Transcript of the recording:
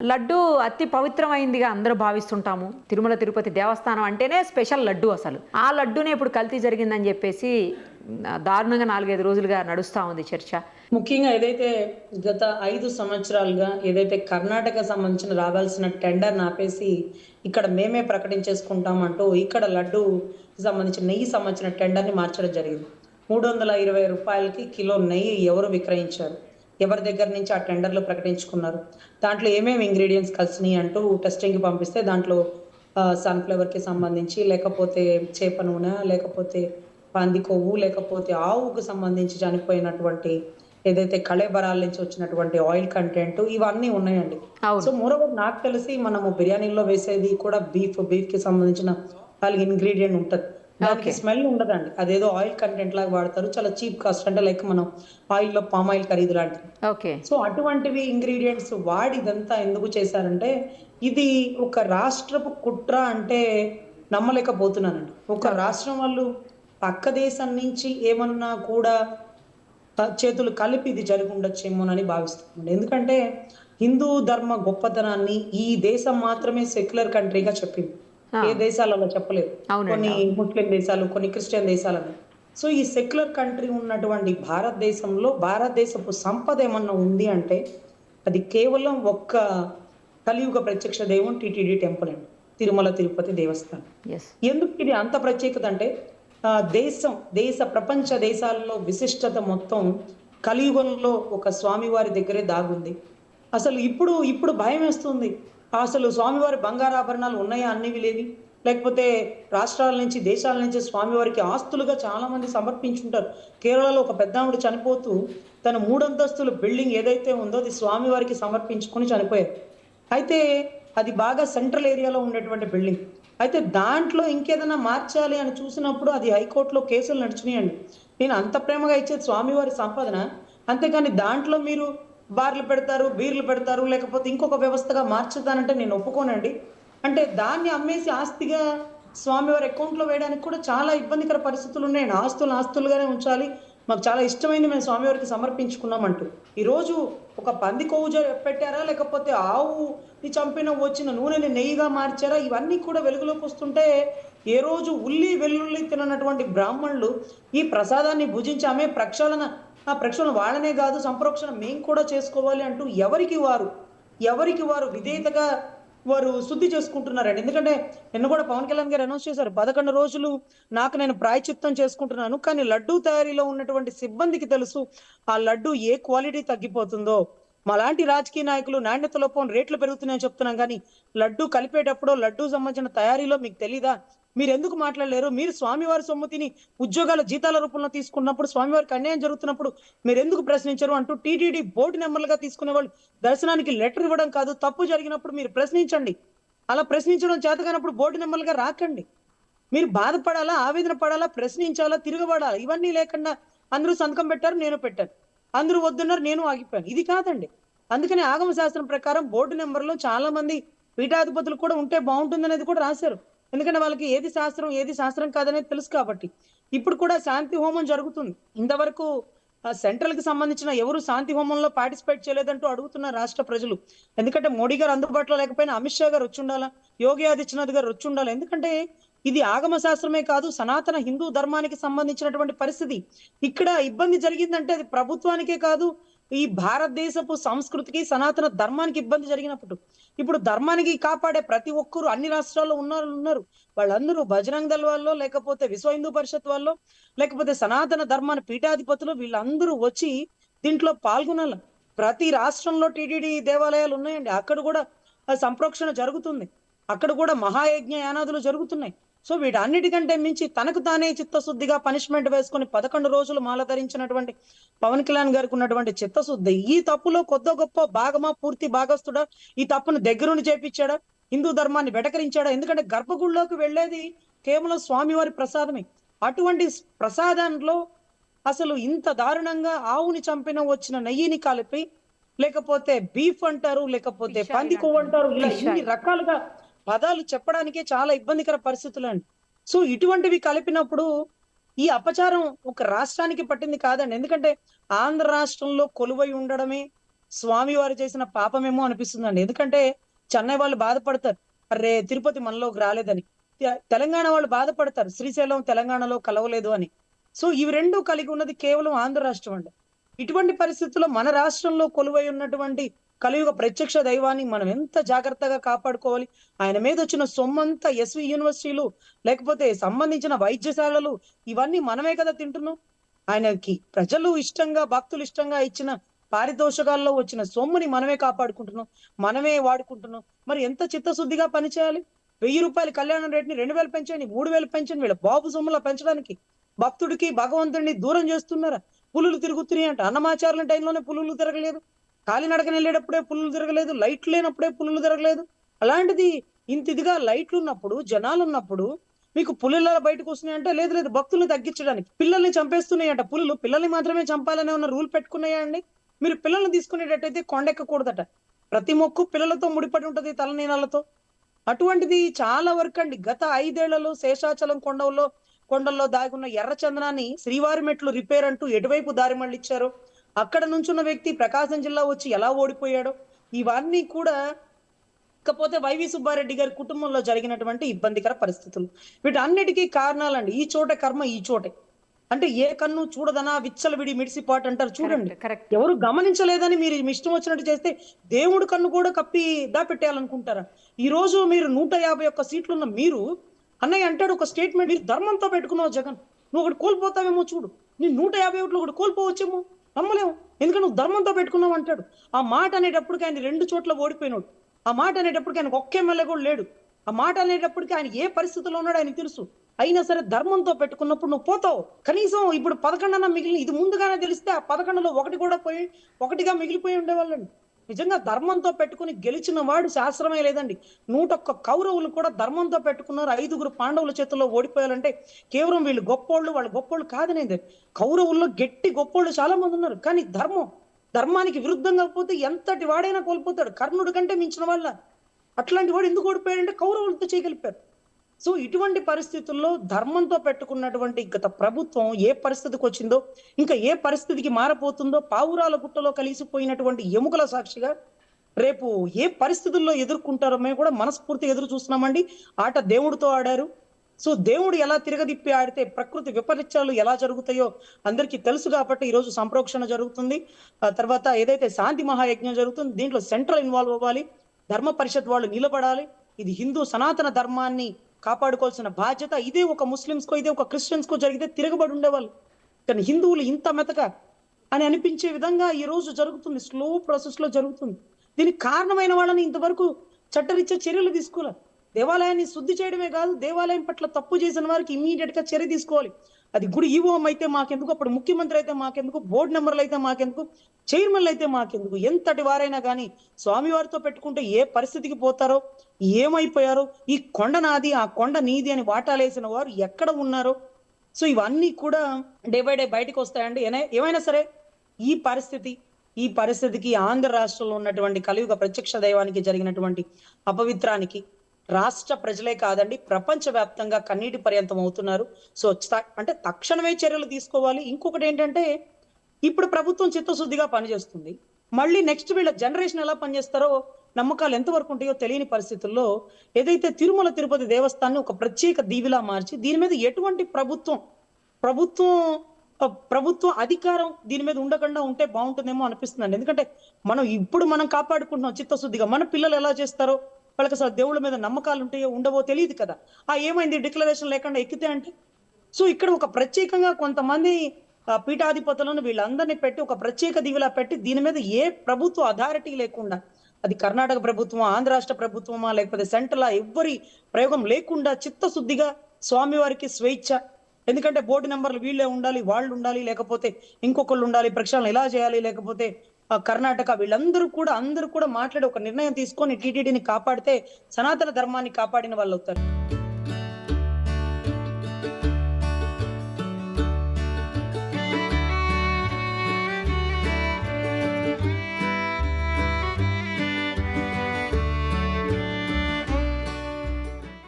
లడ్డు అతి పవిత్రమైందిగా అందరూ భావిస్తుంటాము. తిరుమల తిరుపతి దేవస్థానం అంటేనే స్పెషల్ లడ్డు అసలు. ఆ లడ్డూనే ఇప్పుడు కల్తీ జరిగిందని జెప్పేసి దారుణంగా 4, 5 రోజులుగా నడుస్తా ఉంది చర్చ. ముఖ్యంగా ఏదైతే గత 5 సంవత్సరాలుగా ఏదైతే కర్ణాటక సంబంధించిన రావాల్సిన టెండర్‌ని ఆపేసి, ఇక్కడ మేమే ప్రకటించేసుకుంటాం అంటూ ఇక్కడ లడ్డూకి సంబంధించిన నెయ్యి సంబంధించిన టెండర్‌ని మార్చడం జరిగింది. రూ. 320కి కిలో నెయ్యి ఎవరు విక్రయించారు? ఎవరి దగ్గర నుంచి ఆ టెండర్‌లు ప్రకటించుకున్నారు? దాంట్లో ఏమేమి ఇంగ్రీడియెంట్స్ కలిసినాయి అంటూ టెస్టింగ్‌కి పంపిస్తే దాంట్లో సన్‌ఫ్లవర్‌కి సంబంధించి, లేకపోతే చేప నూనె, లేకపోతే పంది కొవ్వు, లేకపోతే ఆవుకు సంబంధించి చనిపోయినటువంటి ఏదైతే కళేబరాల నుంచి వచ్చినటువంటి ఆయిల్ కంటెంట్ ఇవన్నీ ఉన్నాయండి. సో, అవును. మోరోవర్ నాకు తెలిసి మనము బిర్యానీలో వేసేది కూడా బీఫ్‌కి సంబంధించిన 4 ఇంగ్రీడియెంట్ ఉంటది. దానికి ఓకే. స్మెల్ ఉండదండి. అదేదో ఆయిల్ కంటెంట్ లాగా వాడతారు. చాలా చీప్ కాస్ట్ అంటే లైక్ మనం ఆయిల్‌లో పామ్ ఆయిల్ ఖరీదు లాంటిది. ఓకే. సో, అటువంటివి ఇంగ్రీడియెంట్స్ వాడి ఇదంతా ఎందుకు చేశారంటే, ఇది ఒక రాష్ట్రపు కుట్ర అంటే నమ్మలేకపోతున్నానండి. ఒక ఓకే. రాష్ట్రం వాళ్ళు పక్క దేశం నుంచి ఏమన్నా కూడా చేతులు కలిపి ఇది జరిగుండొచ్చేమోనని భావిస్తున్నానండి. ఎందుకంటే హిందూ ధర్మ గొప్పతనాన్ని ఈ దేశం మాత్రమే సెక్యులర్ కంట్రీగా చెప్పింది. ఆ! ఏ దేశాలు అలా చెప్పలేదు. అవునండి. కొన్ని అవును. ముస్లిం దేశాలు, కొన్ని క్రిస్టియన్ దేశాలని. సో, ఈ సెక్యులర్ కంట్రీ ఉన్నటువంటి భారతదేశంలో భారతదేశపు సంపద ఏమన్నా ఉంది అంటే, అది కేవలం ఒక్క కలియుగ ప్రత్యక్ష దైవం టీటీడీ టెంపుల్ అండి. తిరుమల తిరుపతి దేవస్థానం. యెస్. ఎందుకు ఇది అంత ప్రత్యేకత అంటే ప్రపంచ దేశాల్లో విశిష్టత మొత్తం కలియుగంలో ఒక స్వామివారి దగ్గరే దాగుంది. అసలు ఇప్పుడు భయమేస్తుంది. అసలు స్వామివారి బంగారాభరణాలు ఉన్నాయా అన్నివి లేవి? లేకపోతే రాష్ట్రాల నుంచి, దేశాల నుంచి స్వామివారికి ఆస్తులుగా చాలా మంది సమర్పించుంటారు. కేరళలో ఒక పెద్దావిడ చనిపోతూ తన 3 అంతస్తుల బిల్డింగ్ ఏదైతే ఉందో అది స్వామివారికి సమర్పించుకొని చనిపోయారు. అయితే అది బాగా సెంట్రల్ ఏరియాలో ఉండేటువంటి బిల్డింగ్. అయితే దాంట్లో ఇంకేదైనా మార్చాలి అని చూసినప్పుడు అది హైకోర్ట్‌లో కేసులు నడిచినాయండి. నేను అంత ప్రేమగా ఇచ్చేది స్వామివారి సంపాదన. అంతేగాని దాంట్లో మీరు బార్లు పెడతారు, బీర్లు పెడతారు, లేకపోతే ఇంకొక వ్యవస్థగా మార్చుతానంటే నేను ఒప్పుకోనండి. అంటే దాన్ని అమ్మేసి ఆస్తిగా స్వామివారి అకౌంట్‌లో వేయడానికి కూడా చాలా ఇబ్బందికర పరిస్థితులున్నాయండి. ఆస్తులను ఆస్తులుగానే ఉంచాలి. మాకు చాలా ఇష్టమైంది మేము స్వామివారికి సమర్పించుకున్నామంటూ. ఈరోజు ఒక పంది కొవ్వు పెట్టారా? లేకపోతే ఆవుని చంపిన వచ్చిన నూనెని నెయ్యిగా మార్చారా? ఇవన్నీ కూడా వెలుగులోకొస్తుంటే, ఏ రోజు ఉల్లి, వెల్లుల్లి తిననటువంటి బ్రాహ్మణులు ఈ ప్రసాదాన్ని భుజించి ఆమె ప్రక్షాళన వాళ్ళనే గాదు సంప్రోక్షణ మేము కూడా చేసుకోవాలి అంటూ ఎవరికి వారు విధేయతగా వారు శుద్ధి చేసుకుంటున్నారండి. ఎందుకంటే నిన్న కూడా పవన్ కళ్యాణ్ గారు అనౌన్స్ చేశారు. 11 రోజులు నాకు నేను ప్రాయశ్చిత్తం చేసుకుంటున్నాను. కానీ లడ్డూ తయారీలో ఉన్నటువంటి సిబ్బందికి తెలుసు ఆ లడ్డూ ఏ క్వాలిటీ తగ్గిపోతుందో. మాలాంటి రాజకీయ నాయకులు నాణ్యత లోపం రేట్లు పెరుగుతున్నాయని చెప్తున్నాం గానీ, లడ్డూ కలిపేటప్పుడో, లడ్డూ సంబంధించిన తయారీలో మీకు తెలీదా? మీరెందుకు మాట్లాడలేరు? మీరు స్వామివారి సొమ్ము తిని ఉద్యోగాల జీతాల రూపంలో తీసుకున్నప్పుడు, స్వామివారికి అన్యాయం జరుగుతున్నప్పుడు మీరెందుకు ప్రశ్నించరు? అంటూ టీటీడీ బోర్డు మెంబర్‌లుగా తీసుకునేవాళ్ళు దర్శనానికి లెటర్ ఇవ్వడం కాదు. తప్పు జరిగినప్పుడు మీరు ప్రశ్నించండి. అలా ప్రశ్నించడం చేతకానప్పుడు బోర్డు మెంబర్‌లుగా రాకండి. మీరు బాధపడాలా, ఆవేదన పడాలా, ప్రశ్నించాలా, తిరగబడాలా. ఇవన్నీ లేకుండా అందరూ సంతకం పెట్టారు, నేను పెట్టాను. అందరూ వద్దన్నారు, నేను ఆగిపోయాను. ఇది కాదండి. అందుకని ఆగమ శాస్త్రం ప్రకారం బోర్డు నంబర్‌లో చాలా మంది పీఠాధిపతులు కూడా ఉంటే బావుంటుందనేది కూడా రాశారు. ఎందుకంటే వాళ్ళకి ఏది శాస్త్రం, ఏది శాస్త్రం కాదనేది తెలుసు కాబట్టి. ఇప్పుడు కూడా శాంతి హోమం జరుగుతుంది. ఇంతవరకు సెంట్రల్‌కి సంబంధించిన ఎవరు శాంతి హోమంలో పార్టిసిపేట్ చేయలేదంటూ అడుగుతున్నారు రాష్ట్ర ప్రజలు. ఎందుకంటే మోడీ గారు అందుబాటులో లేకపోయినా అమిత్ షా గారు వచ్చుండాలా, యోగి ఆదిత్యనాథ్ గారు వచ్చుండాలి. ఎందుకంటే ఇది ఆగమ శాస్త్రమే కాదు, సనాతన హిందూ ధర్మానికి సంబంధించినటువంటి పరిస్థితి. ఇక్కడ ఇబ్బంది జరిగిందంటే అది ప్రభుత్వానికే కాదు, ఈ భారతదేశపు సంస్కృతికి, సనాతన ధర్మానికి ఇబ్బంది జరిగినప్పుడు. ఇప్పుడు ధర్మానికి కాపాడే ప్రతి ఒక్కరు అన్ని రాష్ట్రాల్లో ఉన్నారు. వాళ్ళందరూ బజరంగ్ దళ్ వాళ్ళో, లేకపోతే విశ్వ హిందూ పరిషత్ వాళ్ళో, లేకపోతే సనాతన ధర్మాన్ని పీఠాధిపతులు వీళ్ళందరూ వచ్చి దీంట్లో పాల్గొనాల. ప్రతి రాష్ట్రంలో టీటీడీ దేవాలయాలు ఉన్నాయండి. అక్కడ కూడా సంప్రోక్షణ జరుగుతుంది. అక్కడ కూడా మహాయజ్ఞ యానాదులు జరుగుతున్నాయి. సో, వీటన్నిటికంటే మించి తనకు తానే చిత్తశుద్ధిగా పనిష్మెంట్ వేసుకొని 11 రోజులు మాల ధరించినటువంటి పవన్ కళ్యాణ్ గారికి ఉన్నటువంటి చిత్తశుద్ధి ఈ తప్పులో కొద్దో గొప్పో భాగమా, పూర్తి భాగస్తుడా? ఈ తప్పును దగ్గరుండి చేపిచ్చాడా? హిందూ ధర్మాన్ని వెటకరించాడా? ఎందుకంటే గర్భగుడిలోకి వెళ్ళేది కేవలం స్వామివారి ప్రసాదమే. అటువంటి ప్రసాదంలో అసలు ఇంత దారుణంగా ఆవుని చంపిన వచ్చిన నెయ్యిని కలిపి, లేకపోతే బీఫ్ అంటారు, లేకపోతే ఫిష్ పంది ఆయిల్ కొవ్వు అంటారు. అంటారు. ఇలా ఫిష్ ఇన్ని ఆయిల్. రకాలుగా పదాలు చెప్పడానికే చాలా ఇబ్బందికర పరిస్థితులండి. సో, ఇటువంటివి కలిపినప్పుడు ఈ అపచారం ఒక రాష్ట్రానికి పట్టింది కాదండి. ఎందుకంటే ఆంధ్ర రాష్ట్రంలో కొలువై ఉండడమే స్వామి వారు చేసిన పాపమేమో అనిపిస్తుందండి. ఎందుకంటే చెన్నై వాళ్ళు బాధపడతారు. అర్రే! తిరుపతి మనలోకి రాలేదని. తెలంగాణ వాళ్ళు బాధపడతారు. శ్రీశైలం తెలంగాణలో కలవలేదు అని. సో ఇవి 2 కలిగి ఉన్నది కేవలం ఆంధ్ర రాష్ట్రం అండి. ఇటువంటి పరిస్థితుల్లో మన రాష్ట్రంలో కొలువై ఉన్నటువంటి కలియుగ ప్రత్యక్ష దైవాన్ని మనం ఎంత జాగ్రత్తగా కాపాడుకోవాలి. ఆయన మీద వచ్చిన సొమ్మంతా ఎస్వి యూనివర్సిటీలు, లేకపోతే సంబంధించిన వైద్యశాలలు ఇవన్నీ మనమే కదా తింటున్నాం. ఆయనకి ప్రజలు ఇష్టంగా, భక్తులు ఇష్టంగా ఇచ్చిన పారితోషకాల్లో వచ్చిన సొమ్ముని మనమే కాపాడుకుంటున్నాం. మనమే వాడుకుంటున్నాం. మరి ఎంత చిత్తశుద్ధిగా పనిచేయాలి? రూ. 1000 కళ్యాణం రేట్‌ని 2000 పెంచండి, 3000 పెంచండి. వీళ్ళ బాబు సొమ్ములా పెంచడానికి భక్తుడికి, భగవంతుడిని దూరం చేస్తున్నారా? పులులు తిరుగుతున్నాయంట. అన్నమాచార్యుల టైంలోనే పులులు తిరగలేదు. కాలినడకన వెళ్ళేటప్పుడే పులులు తిరగలేదు. లైట్ లేనప్పుడే పులులు తిరగలేదు. అలాంటిది ఇంత ఇదిగా లైట్లున్నప్పుడు, జనాలున్నప్పుడు మీకు పులులు బయటకు వస్తున్నాయంటే లేదు లేదు భక్తుల్ని తగ్గించడానికి. పిల్లల్ని చంపేస్తున్నాయంట పులులు. పిల్లల్ని మాత్రమే చంపాలని ఉన్న రూల్ పెట్టుకున్నాయా అండి? మీరు పిల్లల్ని తీసుకునేటట్టయితే కొండెక్కకూడదట. ప్రతి మొక్కు పిల్లలతో ముడిపడి ఉంటది, తలనీలాలతో. అటువంటిది చాలా వరకు అండి. గత 5 ఏళ్లలో శేషాచలం కొండల్లో దాగున్న ఎర్ర చందనాన్ని శ్రీవారి మెట్లు రిపేర్ అంటూ ఎటువైపు దారి మళ్ళిచ్చారో, అక్కడ నుంచున్న వ్యక్తి ప్రకాశం జిల్లా వచ్చి ఎలా ఓడిపోయాడో, ఇవన్నీ కూడా ఇకపోతే వైవి సుబ్బారెడ్డి గారి కుటుంబంలో జరిగినటువంటి ఇబ్బందికర పరిస్థితులు. వీటన్నిటికీ కారణాలండి. ఈ చోట కర్మ ఈ చోటే. అంటే ఏ కన్ను చూడదనా విచ్చలవిడి మిడిసిపాటు అంటారు చూడండి. కరెక్ట్. ఎవరు గమనించలేదని మీరు మీ ఇష్టం వచ్చినట్టు చేస్తే దేవుడు కన్ను కూడా కప్పి దాపెట్టేయాలనుకుంటారా? ఈ రోజు మీరు 151 సీట్లున్న మీరు, అన్నయ్య అంటాడు ఒక స్టేట్మెంట్, మీరు ధర్మంతో పెట్టుకున్నావు జగన్, నువ్వు ఒకటి కోల్పోతావేమో చూడు, నీ 151 ఒకటి కోల్పోవచ్చేమో, నమ్మలేము, ఎందుకంటే నువ్వు ధర్మంతో పెట్టుకున్నావు అంటాడు. ఆ మాట అనేటప్పటికి ఆయన 2 చోట్ల ఓడిపోయినాడు. ఆ మాట అనేటప్పటికి ఆయనకు ఒక్క ఎమ్మెల్యే కూడా లేడు. ఆ మాట అనేటప్పటికి ఆయన ఏ పరిస్థితిలో ఉన్నాడో ఆయనకు తెలుసు. అయినా సరే ధర్మంతో పెట్టుకున్నప్పుడు నువ్వు పోతావు. కనీసం ఇప్పుడు 11 మిగిలిన, ఇది ముందుగానే తెలిస్తే ఆ 11లో ఒకటి కూడా పోయి, ఒకటిగా మిగిలిపోయి ఉండేవాళ్ళండి. నిజంగా ధర్మంతో పెట్టుకుని గెలిచిన వాడు శాస్త్రమే లేదండి. 101 కౌరవులు కూడా ధర్మంతో పెట్టుకున్నారు. 5గురు పాండవుల చేతుల్లో ఓడిపోయాలంటే కేవలం వీళ్ళు గొప్పోళ్ళు, వాళ్ళు గొప్పోళ్ళు కాదనేది. కౌరవుల్లో గట్టి గొప్పోళ్ళు చాలా మంది ఉన్నారు. కానీ ధర్మానికి విరుద్ధంగా పోతే ఎంతటి వాడైనా కోల్పోతాడు. కర్ణుడి కంటే మించిన వాళ్ళ. అట్లాంటి వాడు ఎందుకు ఓడిపోయాడంటే కౌరవులతో చేయగలిపారు. సో ఇటువంటి పరిస్థితుల్లో ధర్మంతో పెట్టుకున్నటువంటి గత ప్రభుత్వం ఏ పరిస్థితికి వచ్చిందో, ఇంకా ఏ పరిస్థితికి మారపోతుందో, పావురాల గుట్టలో కలిసిపోయినటువంటి ఎముకల సాక్షిగా రేపు ఏ పరిస్థితుల్లో ఎదుర్కొంటారో మేము కూడా మనస్ఫూర్తిగా ఎదురు చూస్తున్నామండి. ఆట దేవుడితో ఆడారు. సో దేవుడు ఎలా తిరగదిప్పి ఆడితే ప్రకృతి విపరీత్యాలు ఎలా జరుగుతాయో అందరికీ తెలుసు కాబట్టి ఈ రోజు సంప్రోక్షణ జరుగుతుంది. తర్వాత ఏదైతే శాంతి మహాయజ్ఞం జరుగుతుంది, దీంట్లో సెంట్రల్ ఇన్వాల్వ్ అవ్వాలి. ధర్మ పరిషత్ వాళ్ళు నిలబడాలి. ఇది హిందూ సనాతన ధర్మాన్ని కాపాడుకోవాల్సిన బాధ్యత. ఇదే ఒక ముస్లిమ్స్కో, ఇదే ఒక క్రిస్టియన్స్కో జరిగితే తిరగబడి ఉండేవాళ్ళు. కానీ హిందువులు ఇంత మెతక అని అనిపించే విధంగా ఈ రోజు జరుగుతుంది. స్లో ప్రాసెస్ లో జరుగుతుంది. దీనికి కారణమైన వాళ్ళని ఇంతవరకు చట్టరీత్యా చర్యలు తీసుకోవాలి. దేవాలయాన్ని శుద్ధి చేయడమే కాదు, దేవాలయం పట్ల తప్పు చేసిన వారికి ఇమ్మీడియట్ గా చర్య తీసుకోవాలి. అది గుడి ఈవోం అయితే మాకెందుకు, అప్పుడు ముఖ్యమంత్రి అయితే మాకెందుకు, బోర్డు మెంబర్లు అయితే మాకెందుకు, చైర్మన్లు అయితే మాకెందుకు, ఎంతటి వారైనా కానీ స్వామివారితో పెట్టుకుంటే ఏ పరిస్థితికి పోతారో, ఏమైపోయారో, ఈ కొండ నాది ఆ కొండ నీది అని వాటాలేసిన వారు ఎక్కడ ఉన్నారో, సో ఇవన్నీ కూడా డే బై డే బయటకు వస్తాయండి. ఏమైనా సరే ఈ పరిస్థితికి ఆంధ్ర రాష్ట్రంలో ఉన్నటువంటి కలియుగ ప్రత్యక్ష దైవానికి జరిగినటువంటి అపవిత్రానికి రాష్ట్ర ప్రజలే కాదండి, ప్రపంచవ్యాప్తంగా కన్నీటి పర్యంతం అవుతున్నారు. సో అంటే తక్షణమే చర్యలు తీసుకోవాలి. ఇంకొకటి ఏంటంటే, ఇప్పుడు ప్రభుత్వం చిత్తశుద్ధిగా పనిచేస్తుంది. మళ్ళీ నెక్స్ట్ వీళ్ళ జనరేషన్ ఎలా పనిచేస్తారో, నమ్మకాలు ఎంతవరకు ఉంటాయో తెలియని పరిస్థితుల్లో ఏదైతే తిరుమల తిరుపతి దేవస్థానాన్ని ఒక ప్రత్యేక దీవిలా మార్చి దీని మీద ఎటువంటి ప్రభుత్వం అధికారం దీని మీద ఉండకుండా ఉంటే బాగుంటుందేమో అనిపిస్తుందండి. ఎందుకంటే మనం కాపాడుకుంటున్నాం చిత్తశుద్ధిగా. మన పిల్లలు ఎలా చేస్తారో, వాళ్ళకి అసలు దేవుళ్ళ మీద నమ్మకాలు ఉంటాయో ఉండవో తెలియదు కదా. ఏమైంది డిక్లరేషన్ లేకుండా ఎక్కితే అంటే. సో ఇక్కడ ఒక ప్రత్యేకంగా కొంతమంది పీఠాధిపతులను వీళ్ళందరినీ పెట్టి ఒక ప్రత్యేక దీవిలా పెట్టి దీని మీద ఏ ప్రభుత్వ అథారిటీ లేకుండా, అది కర్ణాటక ప్రభుత్వమా, ఆంధ్ర రాష్ట్ర ప్రభుత్వమా, లేకపోతే సెంట్రల్ ఎవ్వరి ప్రయోగం లేకుండా చిత్తశుద్ధిగా స్వామివారికి స్వేచ్ఛ. ఎందుకంటే బోర్డు నెంబర్లు వీళ్ళే ఉండాలి, వాళ్ళు ఉండాలి, లేకపోతే ఇంకొకళ్ళు ఉండాలి, ప్రక్షాళన ఎలా చేయాలి, లేకపోతే కర్ణాటక వీళ్ళందరూ కూడా మాట్లాడి ఒక నిర్ణయం తీసుకొని టీటీడీని కాపాడితే సనాతన ధర్మాన్ని కాపాడిన వాళ్ళు అవుతారు.